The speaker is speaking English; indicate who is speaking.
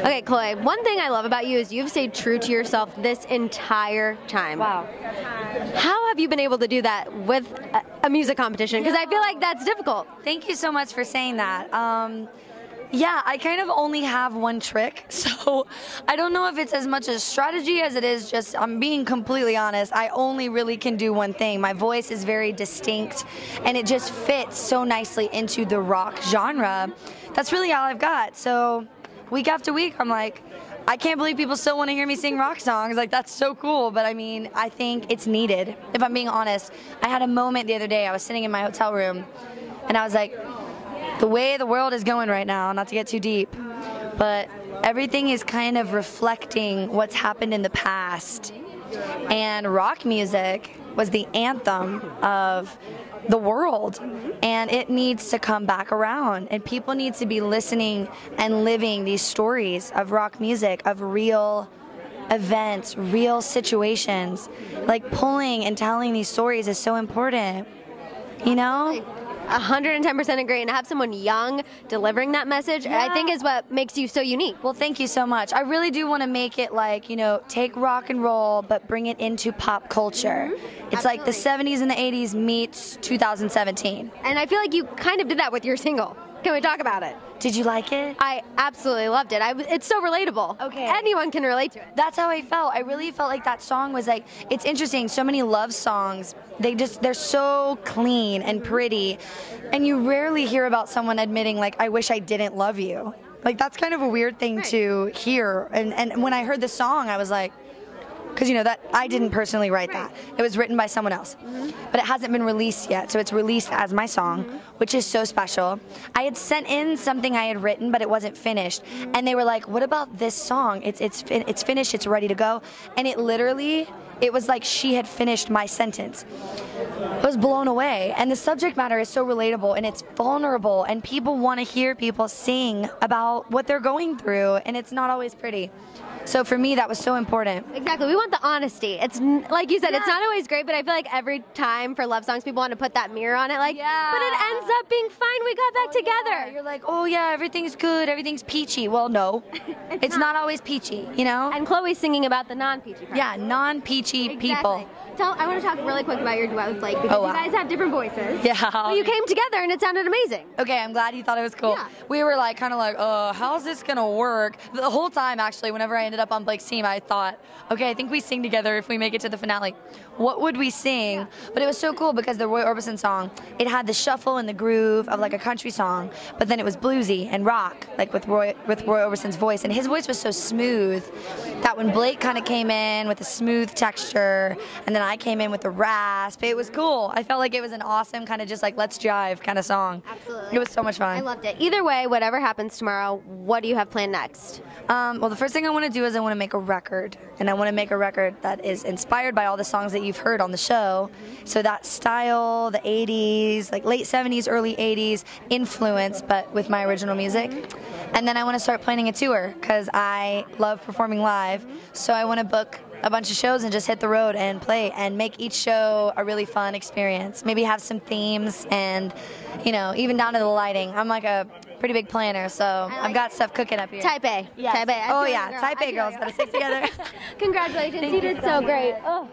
Speaker 1: Okay, Chloe, one thing I love about you is you've stayed true to yourself this entire time.
Speaker 2: Wow.
Speaker 1: How have you been able to do that with a music competition? Because I feel like that's difficult.
Speaker 2: Thank you so much for saying that. Yeah, I kind of only have one trick, so I don't know if it's as much a strategy as it is just, I'm being completely honest, I only really can do one thing. My voice is very distinct, and it just fits so nicely into the rock genre. That's really all I've got. So week after week, I'm like, I can't believe people still want to hear me sing rock songs. Like, that's so cool. But I mean, I think it's needed. If I'm being honest, I had a moment the other day. I was sitting in my hotel room, and I was like, the way the world is going right now, not to get too deep, but everything is kind of reflecting what's happened in the past. And rock music was the anthem of the world, and it needs to come back around, and people need to be listening and living these stories of rock music, of real events, real situations. Like, pulling and telling these stories is so important, you know?
Speaker 1: 110% agree, and to have someone young delivering that message, I think is what makes you so unique.
Speaker 2: Well, thank you so much. I really do want to make it like, you know, take rock and roll, but bring it into pop culture. It's like the 70s and the 80s meets 2017.
Speaker 1: And I feel like you kind of did that with your single. Can we talk about it?
Speaker 2: Did you like it?
Speaker 1: I absolutely loved it. It's so relatable.
Speaker 2: Okay.
Speaker 1: Anyone can relate to it.
Speaker 2: That's how I felt. I really felt like that song was like, it's interesting, so many love songs, they're so clean and pretty, and you rarely hear about someone admitting, like, I wish I didn't love you. Like, that's kind of a weird thing to hear. And when I heard the song, I was like, because, you know, that I didn't personally write that. It was written by someone else. But it hasn't been released yet, so it's released as my song, which is so special. I had sent in something I had written, but it wasn't finished. And they were like, what about this song? It's finished, it's ready to go. And it literally, it was like she had finished my sentence. I was blown away. And the subject matter is so relatable, and it's vulnerable, and people want to hear people sing about what they're going through, and it's not always pretty. So for me, that was so important.
Speaker 1: Exactly. We want the honesty. It's like you said, it's not always great, but I feel like every time for love songs, people want to put that mirror on it, like, but it ends up being fine. We got back together.
Speaker 2: Yeah. You're like, oh yeah, everything's good, everything's peachy. Well, no, it's not always peachy, you know?
Speaker 1: And Chloe's singing about the non-peachy part.
Speaker 2: Yeah, non-peachy people.
Speaker 1: I want to talk really quick about your duet with Blake, because you guys have different voices.
Speaker 2: Yeah.
Speaker 1: But you came together and it sounded amazing.
Speaker 2: Okay, I'm glad you thought it was cool.
Speaker 1: Yeah.
Speaker 2: We were like, kind of like, how's this gonna work? The whole time, actually, whenever I ended up on Blake's team, I thought, okay, I think we sing together if we make it to the finale. What would we sing? Yeah. But it was so cool because the Roy Orbison song, it had the shuffle and the groove of like a country song, but then it was bluesy and rock, like with Roy Orbison's voice. And his voice was so smooth that when Blake kind of came in with a smooth texture, and then I came in with a rasp, it was cool. I felt like it was an awesome kind of just like, let's jive kind of song.
Speaker 1: Absolutely.
Speaker 2: It was so much fun.
Speaker 1: I loved it. Either way, whatever happens tomorrow, what do you have planned next?
Speaker 2: Well, the first thing I want to do is I want to make a record, and I want to make a record that is inspired by all the songs that you've heard on the show. So that style, the 80s, like late 70s, early 80s influence, but with my original music. And then I want to start planning a tour, because I love performing live. So I want to book a bunch of shows and just hit the road and play and make each show a really fun experience. Maybe have some themes and, you know, even down to the lighting. I'm like a pretty big planner, so I've got stuff cooking up here.
Speaker 1: Type A.
Speaker 2: Yes.
Speaker 1: Type A.
Speaker 2: Oh yeah, Type A girls, gotta stick together.
Speaker 1: Congratulations, you did so great. Oh.